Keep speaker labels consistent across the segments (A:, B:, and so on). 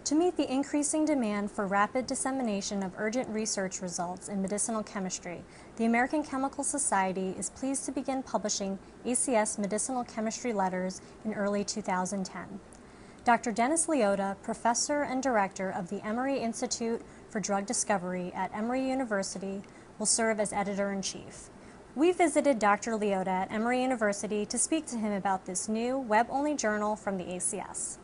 A: To meet the increasing demand for rapid dissemination of urgent research results in medicinal chemistry, the American Chemical Society is pleased to begin publishing ACS Medicinal Chemistry Letters in early 2010. Dr. Dennis Liotta, professor and director of the Emory Institute for Drug Discovery at Emory University, will serve as editor-in-chief. We visited Dr. Liotta at Emory University to speak to him about this new web-only journal from the ACS.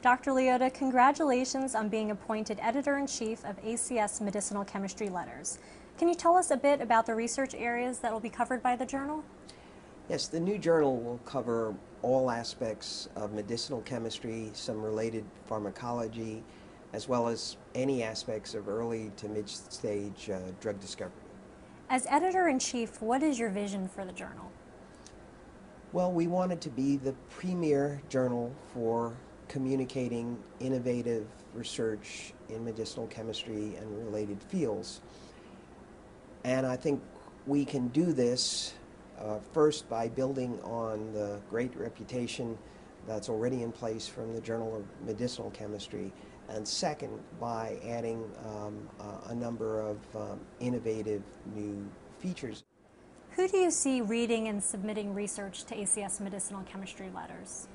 A: Dr. Liotta, congratulations on being appointed editor-in-chief of ACS Medicinal Chemistry Letters. Can you tell us a bit about the research areas that will be covered by the journal?
B: Yes, the new journal will cover all aspects of medicinal chemistry, some related pharmacology, as well as any aspects of early to mid-stage drug discovery.
A: As editor-in-chief, what is your vision for the journal?
B: Well, we want it to be the premier journal for communicating innovative research in medicinal chemistry and related fields. And I think we can do this first by building on the great reputation that's already in place from the Journal of Medicinal Chemistry, and second by adding a number of innovative new features.
A: Who do you see reading and submitting research to ACS Medicinal Chemistry Letters?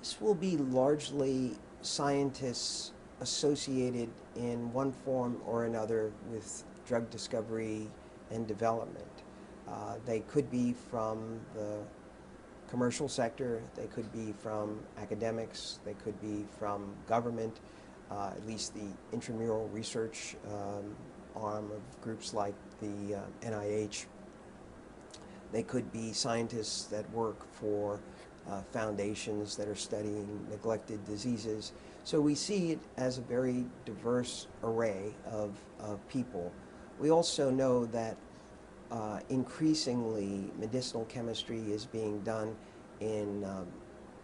B: This will be largely scientists associated in one form or another with drug discovery and development. They could be from the commercial sector, they could be from academics, they could be from government, at least the intramural research arm of groups like the NIH. They could be scientists that work for foundations that are studying neglected diseases. So we see it as a very diverse array of people. We also know that increasingly medicinal chemistry is being done in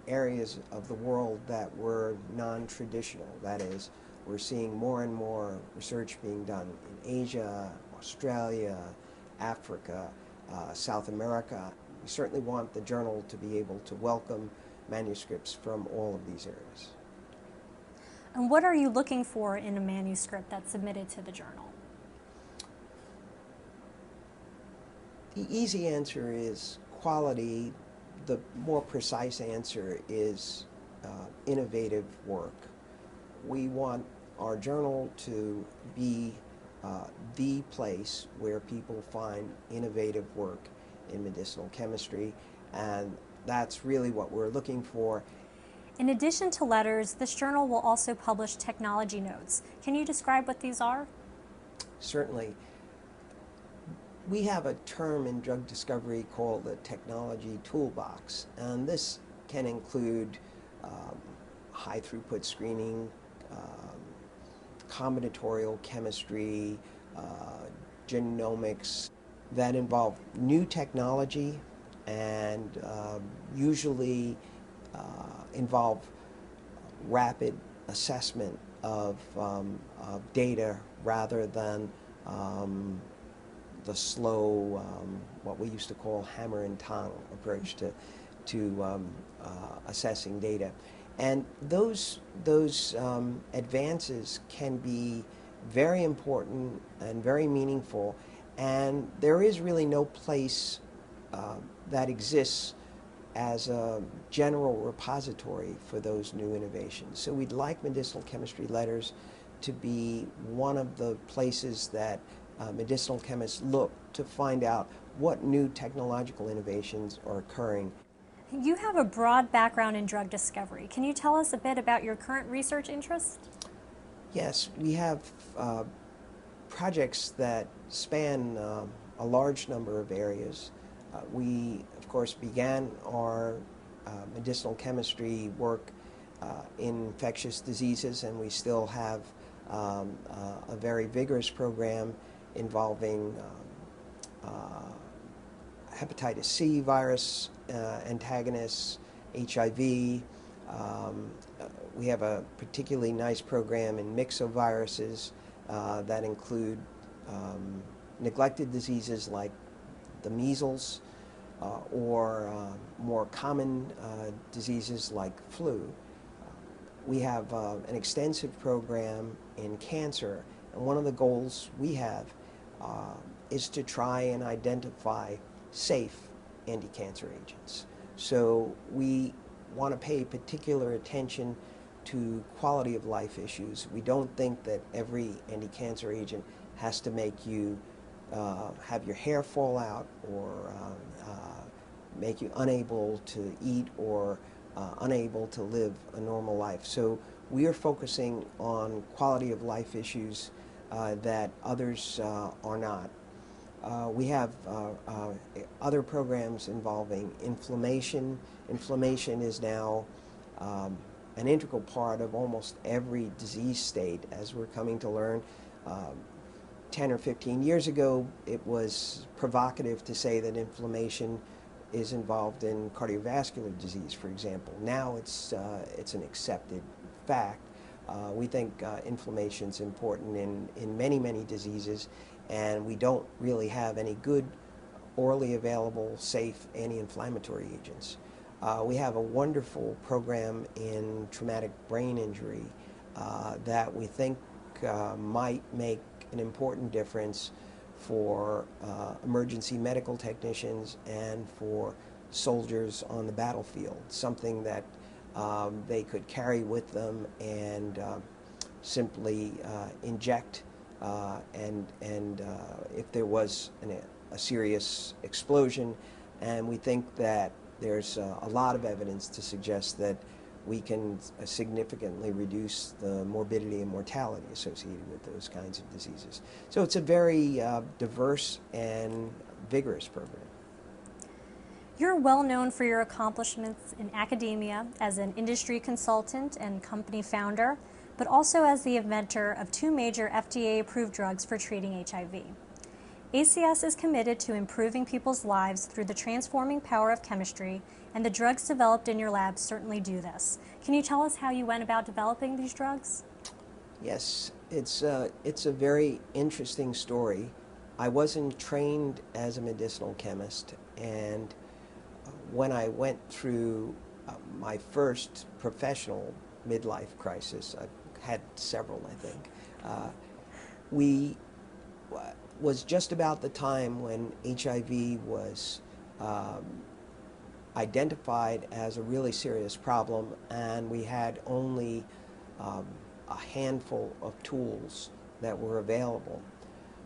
B: areas of the world that were non-traditional. That is, we're seeing more and more research being done in Asia, Australia, Africa, South America. We certainly want the journal to be able to welcome manuscripts from all of these areas.
A: And what are you looking for in a manuscript that's submitted to the journal?
B: The easy answer is quality. The more precise answer is innovative work. We want our journal to be the place where people find innovative work in medicinal chemistry, and that's really what we're looking for.
A: In addition to letters, this journal will also publish technology notes. Can you describe what these are?
B: Certainly. We have a term in drug discovery called the technology toolbox, and this can include high throughput screening, combinatorial chemistry, genomics, that involve new technology and usually involve rapid assessment of data rather than the slow, what we used to call hammer and tongue approach to assessing data. And those advances can be very important and very meaningful, and there is really no place that exists as a general repository for those new innovations. So we'd like Medicinal Chemistry Letters to be one of the places that medicinal chemists look to find out what new technological innovations are occurring.
A: You have a broad background in drug discovery. Can you tell us a bit about your current research interests?
B: Yes, we have projects that span a large number of areas. We, of course, began our medicinal chemistry work in infectious diseases, and we still have a very vigorous program involving hepatitis C virus antagonists, HIV. We have a particularly nice program in myxoviruses that include neglected diseases like the measles or more common diseases like flu. We have an extensive program in cancer, and one of the goals we have is to try and identify safe anti-cancer agents. So we want to pay particular attention to quality of life issues. We don't think that every anti-cancer agent has to make you have your hair fall out or make you unable to eat or unable to live a normal life. So we are focusing on quality of life issues that others are not. We have other programs involving inflammation. Inflammation is now an integral part of almost every disease state, as we're coming to learn. 10 or 15 years ago, it was provocative to say that inflammation is involved in cardiovascular disease, for example. Now it's an accepted fact. We think inflammation is important in many, many diseases, and we don't really have any good orally available, safe anti-inflammatory agents. We have a wonderful program in traumatic brain injury that we think might make an important difference for emergency medical technicians and for soldiers on the battlefield, something that they could carry with them and simply inject and if there was a serious explosion. And we think that there's a lot of evidence to suggest that we can significantly reduce the morbidity and mortality associated with those kinds of diseases. So it's a very diverse and vigorous program.
A: You're well known for your accomplishments in academia as an industry consultant and company founder, but also as the inventor of 2 major FDA-approved drugs for treating HIV. ACS is committed to improving people's lives through the transforming power of chemistry, and the drugs developed in your lab certainly do this. Can you tell us how you went about developing these drugs?
B: Yes, it's a very interesting story. I wasn't trained as a medicinal chemist, and when I went through my first professional midlife crisis, I've had several, I think, was just about the time when HIV was identified as a really serious problem, and we had only a handful of tools that were available.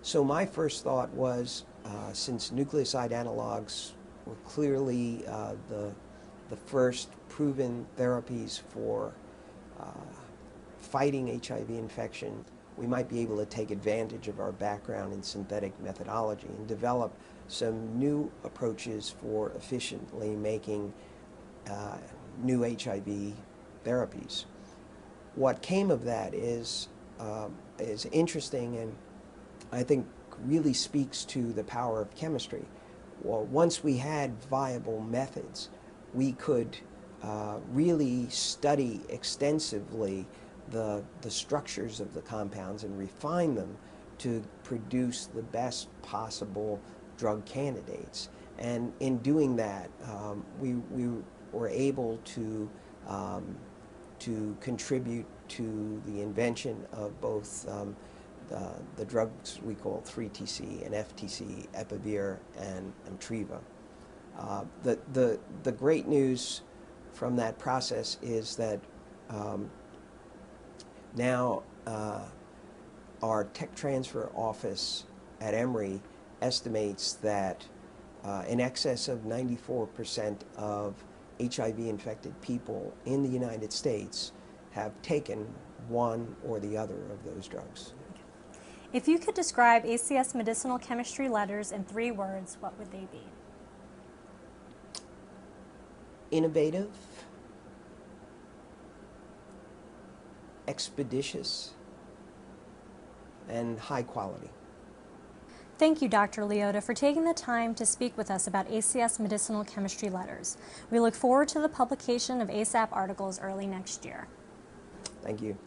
B: So my first thought was, since nucleoside analogs were clearly the first proven therapies for fighting HIV infection, we might be able to take advantage of our background in synthetic methodology and develop some new approaches for efficiently making new HIV therapies. What came of that is interesting, and I think really speaks to the power of chemistry. Well, once we had viable methods, we could really study extensively the structures of the compounds and refine them to produce the best possible drug candidates. And in doing that, we were able to contribute to the invention of both the drugs we call 3TC and FTC, Epivir and Amtriva. The great news from that process is that now our tech transfer office at Emory estimates that in excess of 94% of HIV-infected people in the United States have taken one or the other of those drugs.
A: If you could describe ACS Medicinal Chemistry Letters in 3 words, what would they be?
B: Innovative, expeditious, and high quality.
A: Thank you, Dr. Liotta, for taking the time to speak with us about ACS Medicinal Chemistry Letters. We look forward to the publication of ASAP articles early next year.
B: Thank you.